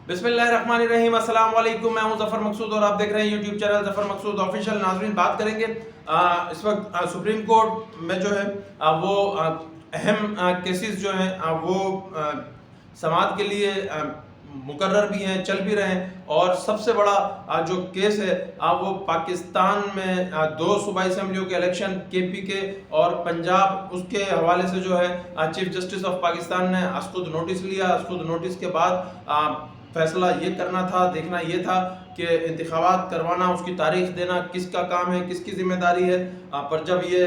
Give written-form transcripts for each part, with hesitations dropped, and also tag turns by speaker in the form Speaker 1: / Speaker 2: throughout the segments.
Speaker 1: बिस्मिल्लाहिर्रहमानिर्रहीम, अस्सलाम वालेकुम। मैं हूं जफर मकसूद और आप देख रहे हैं यूट्यूब चैनल जफर मकसूद ऑफिशियल। नाज़रीन, बात करेंगे इस वक्त सुप्रीम कोर्ट में जो है वो अहम केसेस जो हैं वो समाअत के लिए मुकर्रर भी हैं, चल भी रहे हैं। और सबसे बड़ा जो केस है वो पाकिस्तान में दो सूबाई असम्बलियों के इलेक्शन KPK और पंजाब, उसके हवाले से जो है चीफ जस्टिस ऑफ पाकिस्तान ने खुद नोटिस लिया। खुद नोटिस के बाद फैसला ये करना था, देखना ये था कि इंतखाबात करवाना, उसकी तारीख देना किसका काम है, किसकी जिम्मेदारी है। पर जब ये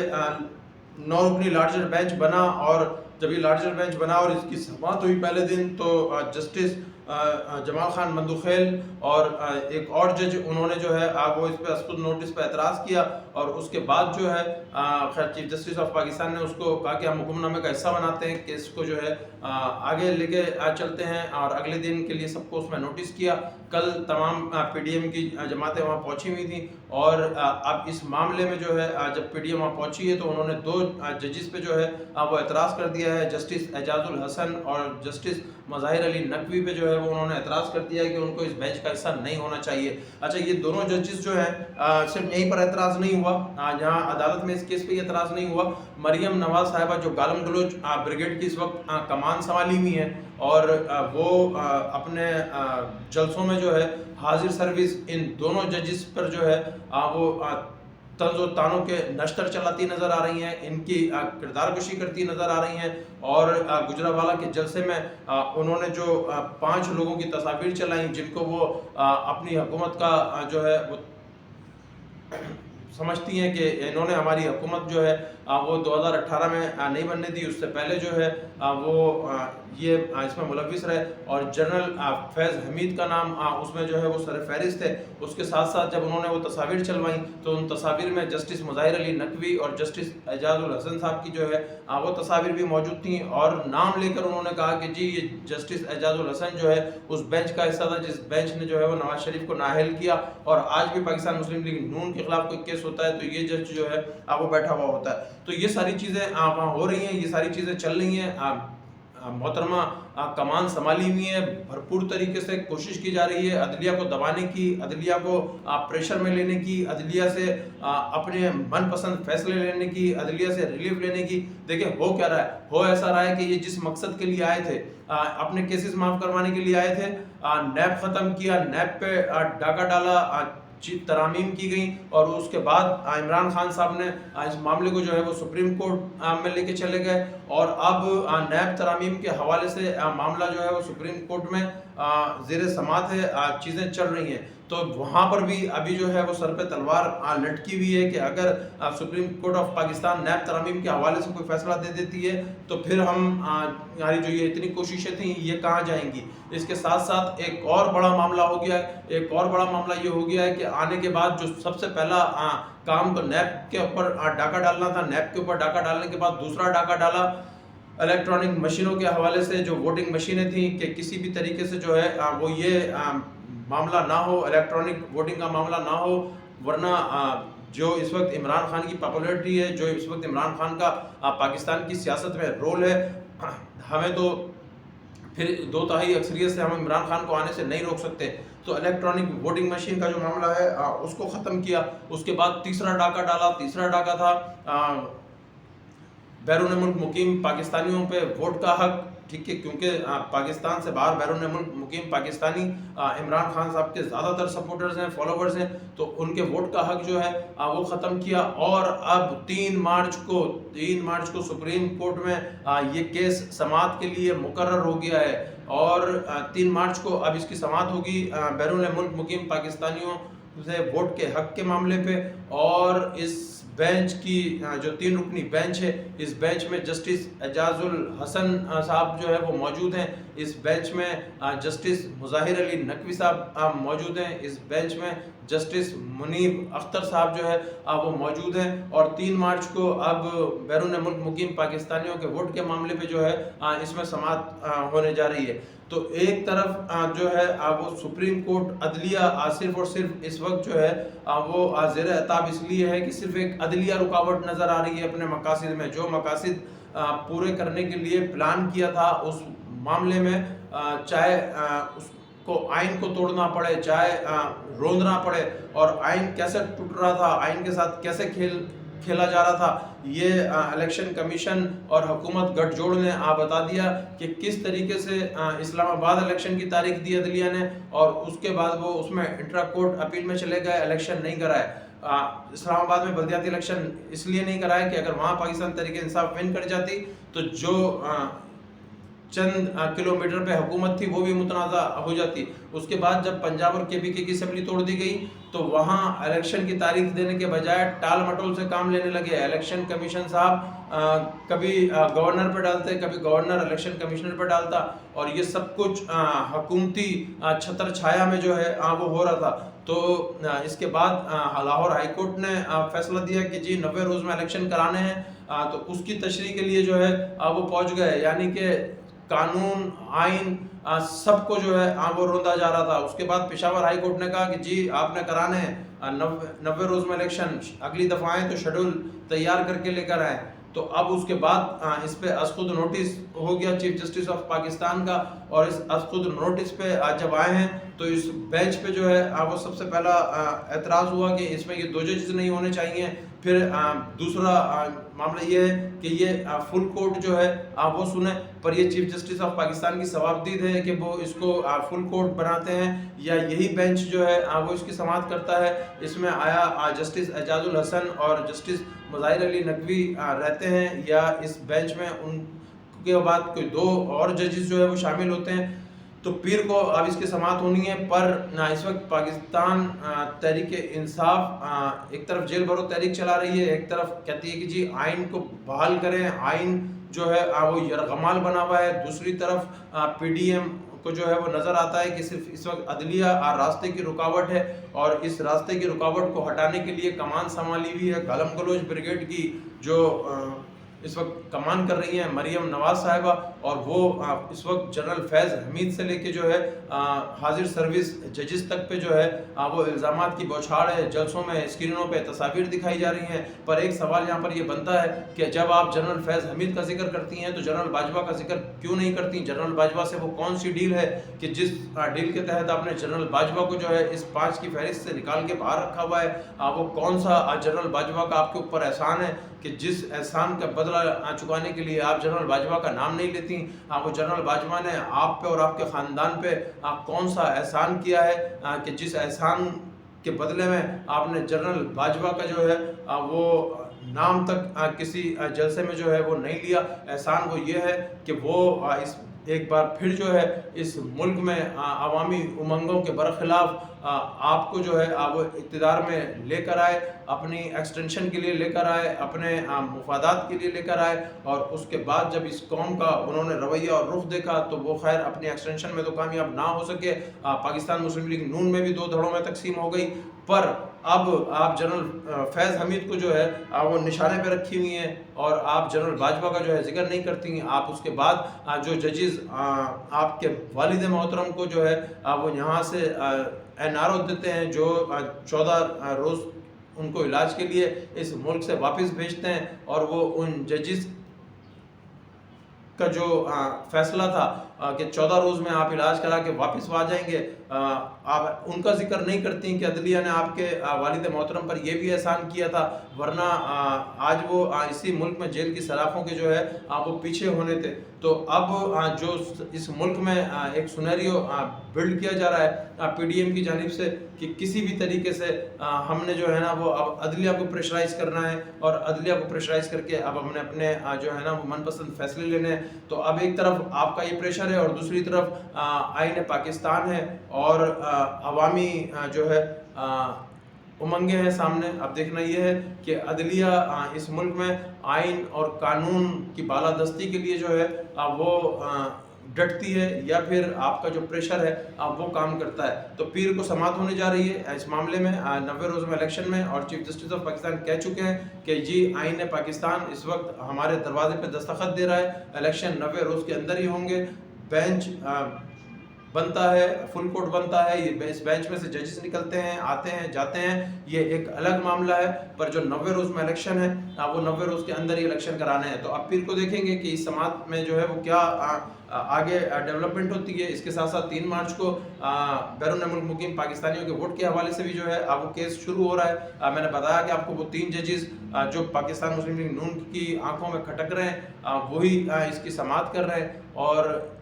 Speaker 1: 9 रुकनी लार्जर बेंच बना और जब ये लार्जर बेंच बना और इसकी समाअत हुई पहले दिन, तो जस्टिस जमाल खान मंदुखेल और एक और जज, उन्होंने जो है वो इस पर खुद नोटिस पर एतराज़ किया। और उसके बाद जो है खैर चीफ जस्टिस ऑफ पाकिस्तान ने उसको कहा कि हम हुक्मनामे का हिस्सा बनाते हैं, केस को जो है आगे लेके चलते हैं। और अगले दिन के लिए सबको उसमें नोटिस किया। कल तमाम PDM की जमातें वहाँ पहुँची हुई थी। और अब इस मामले में जो है जब PDM वहाँ पहुँची है तो उन्होंने 2 जजिस पे जो है वो एतराज़ कर दिया है। जस्टिस एजाजुल हसन और जस्टिस मज़ाहिर अली नकवी पे जो है वो उन्होंने एतराज़ कर दिया है कि उनको इस बेंच का हिस्सा नहीं होना चाहिए। अच्छा, ये दोनों जजिस जो हैं सिर्फ यहीं पर एतराज़ नहीं हुआ, जहाँ अदालत में इस केस पे एतराज़ नहीं हुआ। मरियम नवाज साहिबा जो गालम गलोच ब्रिगेड की इस वक्त कमान संभाली हुई हैं और वो अपने जलसों में जो है हाजिर सर्विस इन दोनों जजिस पर जो है वो तंज़ और तानों के नश्तर चलाती नज़र आ रही हैं, इनकी किरदार कशी करती नज़र आ रही हैं। और गुजरावाला के जलसे में उन्होंने जो 5 लोगों की तस्वीर चलाई जिनको वो अपनी हुकूमत का जो है वो समझती हैं कि इन्होंने हमारी हुकूमत जो है वो 2018 में नहीं बनने दी, उससे पहले जो है वो ये इसमें मुलविस रहे। और जनरल फैज़ हमीद का नाम उसमें जो है वो सर फहरिस्त है। उसके साथ साथ जब उन्होंने वो तस्वीर चलवाई तो उन तस्वीर में जस्टिस मज़ाहिर अली नकवी और जस्टिस एजाजुल हसन साहब की जो है वो तस्वीर भी मौजूद थी। और नाम लेकर उन्होंने कहा कि जी ये जस्टिस एजाजुल हसन जो है उस बेंच का हिस्सा था जिस बेंच ने जो है वो नवाज शरीफ को नाअहल किया। और आज भी पाकिस्तान मुस्लिम लीग नून के खिलाफ कोई केस होता है तो ये जज जो है वो बैठा हुआ होता है। तो ये सारी चीज़ें वहाँ हो रही हैं, ये सारी चीज़ें चल रही हैं। मोहतरमा कमान संभाली हुई है, भरपूर तरीके से कोशिश की जा रही है अदलिया को दबाने की, अदलिया को प्रेशर में लेने की, अदलिया से अपने मनपसंद फैसले लेने की, अदलिया से रिलीफ लेने की। देखिए हो क्या रहा है, हो ऐसा रहा है कि ये जिस मकसद के लिए आए थे, अपने केसेस माफ़ करवाने के लिए आए थे, नैब ख़त्म किया, नैब पे डाका डाला, तरामीम की गई और उसके बाद इमरान खान साहब ने इस मामले को जो है वो सुप्रीम कोर्ट में लेके चले गए। और अब नैब तरामीम के हवाले से मामला जो है वो सुप्रीम कोर्ट में ज़ेर समाअत है, चीज़ें चल रही हैं। तो वहाँ पर भी अभी जो है वो सर पे तलवार लटकी हुई है कि अगर सुप्रीम कोर्ट ऑफ पाकिस्तान नैब तरामीम के हवाले से कोई फैसला दे देती है तो फिर हम हमारी जो ये इतनी कोशिशें थी ये कहाँ जाएंगी। इसके साथ साथ एक और बड़ा मामला हो गया है, एक और बड़ा मामला ये हो गया है कि आने के बाद जो सबसे पहला काम तो नैब के ऊपर डाका डालना था, नैब के ऊपर डाका डालने के बाद दूसरा डाका डाला इलेक्ट्रॉनिक मशीनों के हवाले से, जो वोटिंग मशीनें थी कि किसी भी तरीके से जो है वो ये मामला ना हो, इलेक्ट्रॉनिक वोटिंग का मामला ना हो। वरना जो इस वक्त इमरान खान की पॉपुलैरिटी है, जो इस वक्त इमरान खान का पाकिस्तान की सियासत में रोल है, हमें तो फिर 2/3 अक्सरियत से हम इमरान खान को आने से नहीं रोक सकते। तो इलेक्ट्रॉनिक वोटिंग मशीन का जो मामला है उसको ख़त्म किया। उसके बाद तीसरा डाका डाला, तीसरा डाका था बैरून मुल्क मुकीम पाकिस्तानियों पे वोट का हक। ठीक है, क्योंकि पाकिस्तान से बाहर बैरून मुल्क मुकीम पाकिस्तानी इमरान खान साहब के ज़्यादातर सपोर्टर्स हैं, फॉलोवर्स हैं, तो उनके वोट का हक जो है वो ख़त्म किया। और अब 3 मार्च को सुप्रीम कोर्ट में ये केस समाअत के लिए मुकर्रर हो गया है। और 3 मार्च को अब इसकी समाअत होगी बैरून मुल्क मुकीम पाकिस्तानियों से वोट के हक के मामले पे। और इस बेंच की जो 3 रुकनी बेंच है, इस बेंच में जस्टिस एजाजुल हसन साहब जो है वो मौजूद हैं, इस बेंच में जस्टिस मुज़ाहिर अली नकवी साहब मौजूद हैं, इस बेंच में जस्टिस मुनीब अख्तर साहब जो है वो मौजूद हैं। और 3 मार्च को अब बैरून मुल्क मुकीम पाकिस्तानियों के वोट के मामले पे जो है इसमें समाअत होने जा रही है। तो एक तरफ जो है वो सुप्रीम कोर्ट अदलिया सिर्फ और सिर्फ इस वक्त जो है वो ज़ेर अताब इसलिए है कि सिर्फ एक अदलिया रुकावट नज़र आ रही है अपने मकासद में। जो मकासद पूरे करने के लिए प्लान किया था उस मामले में, चाहे उस को आइन को तोड़ना पड़े, चाहे रोंदना पड़े, और आइन कैसे टूट रहा था, आइन के साथ कैसे खेला जा रहा था, ये इलेक्शन कमीशन और हुकूमत गठजोड़ ने बता दिया कि किस तरीके से इस्लामाबाद इलेक्शन की तारीख दी अदलिया ने, और उसके बाद वो उसमें इंट्रा कोर्ट अपील में चले गए, इलेक्शन नहीं कराए। इस्लामाबाद में बल्दियाती इलेक्शन इसलिए नहीं कराया कि अगर वहाँ पाकिस्तान तहरीक इंसाफ विन कर जाती तो जो चंद किलोमीटर पे हुकूमत थी वो भी मुतनाज़ा हो जाती। उसके बाद जब पंजाब और केपीके की असेंबली तोड़ दी गई तो वहाँ इलेक्शन की तारीख देने के बजाय टाल मटोल से काम लेने लगे। इलेक्शन कमीशन साहब कभी गवर्नर पर डालते, कभी गवर्नर इलेक्शन कमिश्नर पर डालता, और ये सब कुछ हुकूमती छत्र छाया में जो है वो हो रहा था। तो इसके बाद लाहौर हाई कोर्ट ने फैसला दिया कि जी 90 रोज़ में इलेक्शन कराने हैं, तो उसकी तशरीह के लिए जो है वो पहुँच गए, यानी कि कानून आइन सबको जो है वो रोंदा जा रहा था। उसके बाद पेशावर हाई कोर्ट ने कहा कि जी आपने कराने हैं 90 रोज़ में इलेक्शन, अगली दफ़ा आएँ तो शेड्यूल तैयार करके लेकर आएँ। तो अब उसके बाद इस पे अज़खुद नोटिस हो गया चीफ जस्टिस ऑफ पाकिस्तान का, और इस अज़खुद नोटिस पे जब आए हैं तो इस बेंच पे जो है वो सबसे पहला एतराज़ हुआ कि इसमें ये 2 जजेस नहीं होने चाहिए। फिर दूसरा मामला ये है कि ये फुल कोर्ट जो है वो सुने, पर ये चीफ जस्टिस ऑफ पाकिस्तान की सवाबदीद है कि वो इसको फुल कोर्ट बनाते हैं या यही बेंच जो है वो इसकी समाअत करता है। इसमें आया जस्टिस एजाजुल हसन और जस्टिस मुज़ाहिर अली नकवी रहते हैं, या इस बेंच में उनके बाद कोई 2 और जजेस जो है वो शामिल होते हैं। तो पीर को अब इसकी समाअत होनी है, पर इस वक्त पाकिस्तान तहरीक इंसाफ एक तरफ जेल भरो तहरीक चला रही है, एक तरफ कहती है कि जी आइन को बहाल करें, आइन जो है वो यरगमाल बना हुआ है। दूसरी तरफ PDM को जो है वो नज़र आता है कि सिर्फ इस वक्त अदलिया रास्ते की रुकावट है, और इस रास्ते की रुकावट को हटाने के लिए कमान संभाली हुई है गलम गलोच ब्रिगेड की, जो इस वक्त कमान कर रही हैं मरियम नवाज साहिबा, और वो इस वक्त जनरल फैज़ हमीद से लेके जो है हाजिर सर्विस जजेस तक पे जो है वो इल्ज़ामात की बौछार है। जलसों में स्क्रीनों पे तस्वीर दिखाई जा रही हैं, पर एक सवाल यहाँ पर ये बनता है कि जब आप जनरल फैज़ हमीद का जिक्र करती हैं तो जनरल बाजवा का जिक्र क्यों नहीं करती? जनरल बाजवा से वो कौन सी डील है कि जिस डील के तहत आपने जनरल बाजवा को जो है इस 5 की फहरिस्त से निकाल के बाहर रखा हुआ है? वो कौन सा जनरल बाजवा का आपके ऊपर एहसान है कि जिस एहसान का बदला चुकाने के लिए आप जनरल बाजवा का नाम नहीं लेती? वो जनरल बाजवा ने आप पे और आपके ख़ानदान पे कौन सा एहसान किया है कि जिस एहसान के बदले में आपने जनरल बाजवा का जो है वो नाम तक किसी जलसे में जो है वो नहीं लिया? एहसान वो ये है कि वो इस एक बार फिर जो है इस मुल्क में अवामी उमंगों के बरखिलाफ आपको जो है वो इक़्तिदार में लेकर आए, अपनी एक्सटेंशन के लिए लेकर आए, अपने मुफादात के लिए लेकर आए, और उसके बाद जब इस कौम का उन्होंने रवैया और रुख देखा तो वो खैर अपनी एक्सटेंशन में तो कामयाब ना हो सके। पाकिस्तान मुस्लिम लीग नून में भी 2 धड़ों में तकसीम हो गई, पर अब आप जनरल फैज़ हमीद को जो है वो निशाने पे रखी हुई हैं, और आप जनरल बाजवा का जो है जिक्र नहीं करती। आप उसके बाद जो जजेस आपके वालिद मोहतरम को जो है वो यहाँ से NRO देते हैं, जो 14 रोज़ उनको इलाज के लिए इस मुल्क से वापस भेजते हैं, और वो उन जजेस का जो फैसला था कि 14 रोज़ में आप इलाज करा के वापस आ जाएंगे, आप उनका जिक्र नहीं करती कि अदलिया ने आपके वालिद मोहतरम पर यह भी एहसान किया था, वरना आज वो इसी मुल्क में जेल की सलाखों के जो है वो पीछे होने थे। तो अब जो इस मुल्क में एक सिनेरियो बिल्ड किया जा रहा है PDM की जानिब से कि किसी भी तरीके से हमने जो है ना वो अब अदलिया को प्रेशराइज़ करना है, और अदलिया को प्रेशराइज़ करके अब हमने अपने जो है ना वो मनपसंद फैसले लेने हैं। तो अब एक तरफ आपका ये प्रेशर है, और दूसरी तरफ आईन पाकिस्तान है, और अवामी जो है उमंगे हैं सामने। अब देखना ये है कि अदलिया इस मुल्क में आइन और कानून की बालादस्ती के लिए जो है वो डटती है, या फिर आपका जो प्रेशर है वो काम करता है। तो पीर को समाअत होने जा रही है इस मामले में 90 रोज़ में इलेक्शन में, और चीफ जस्टिस ऑफ पाकिस्तान कह चुके हैं कि जी आईन पाकिस्तान इस वक्त हमारे दरवाजे पे दस्तखत दे रहा है, इलेक्शन 90 रोज़ के अंदर ही होंगे। बेंच बनता है, फुल कोर्ट बनता है, ये इस बेंच में से जजेस निकलते हैं, आते हैं, जाते हैं, ये एक अलग मामला है। पर जो 90 रोज़ में इलेक्शन है, वो 90 रोज़ के अंदर ही इलेक्शन कराने हैं। तो अब पीर को देखेंगे कि इस समात में जो है वो क्या आगे डेवलपमेंट होती है। इसके साथ साथ 3 मार्च को बैरून मुल्क मुकीम पाकिस्तानियों के वोट के हवाले से भी जो है वो केस शुरू हो रहा है। मैंने बताया कि आपको वो 3 जजेस जो पाकिस्तान मुस्लिम लीग नून की आंखों में खटक रहे हैं, वही इसकी समात कर रहे हैं। और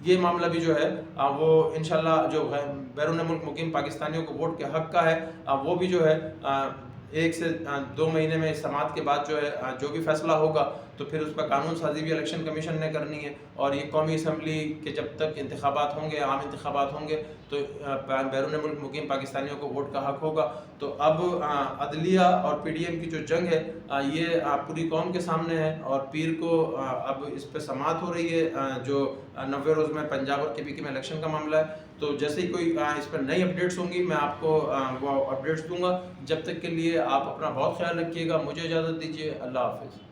Speaker 1: ये मामला भी जो है वो इंशाल्लाह जो है बैरून मुल्क मुकीम पाकिस्तानियों को वोट के हक़ का है, वो भी जो है 1 से 2 महीने में समात के बाद जो है जो भी फैसला होगा तो फिर उस पर कानून साजी भी इलेक्शन कमीशन ने करनी है। और ये कौमी असम्बली के जब तक इंतखाबात होंगे, आम इंतखाबात होंगे, तो बैरून मुल्क मुकीम पाकिस्तानियों को वोट का हक़ होगा। तो अब अदलिया और PDM की जो जंग है ये पूरी कौम के सामने है। और पीर को अब इस पर समात हो रही है, जो 90 रोज़ में पंजाब और KPK में इलेक्शन का मामला है। तो जैसे ही कोई इस पर नई अपडेट्स होंगी मैं आपको वो अपडेट्स दूंगा। जब तक के लिए आप अपना बहुत ख्याल रखिएगा। मुझे इजाज़त दीजिए। अल्लाह हाफ़िज़।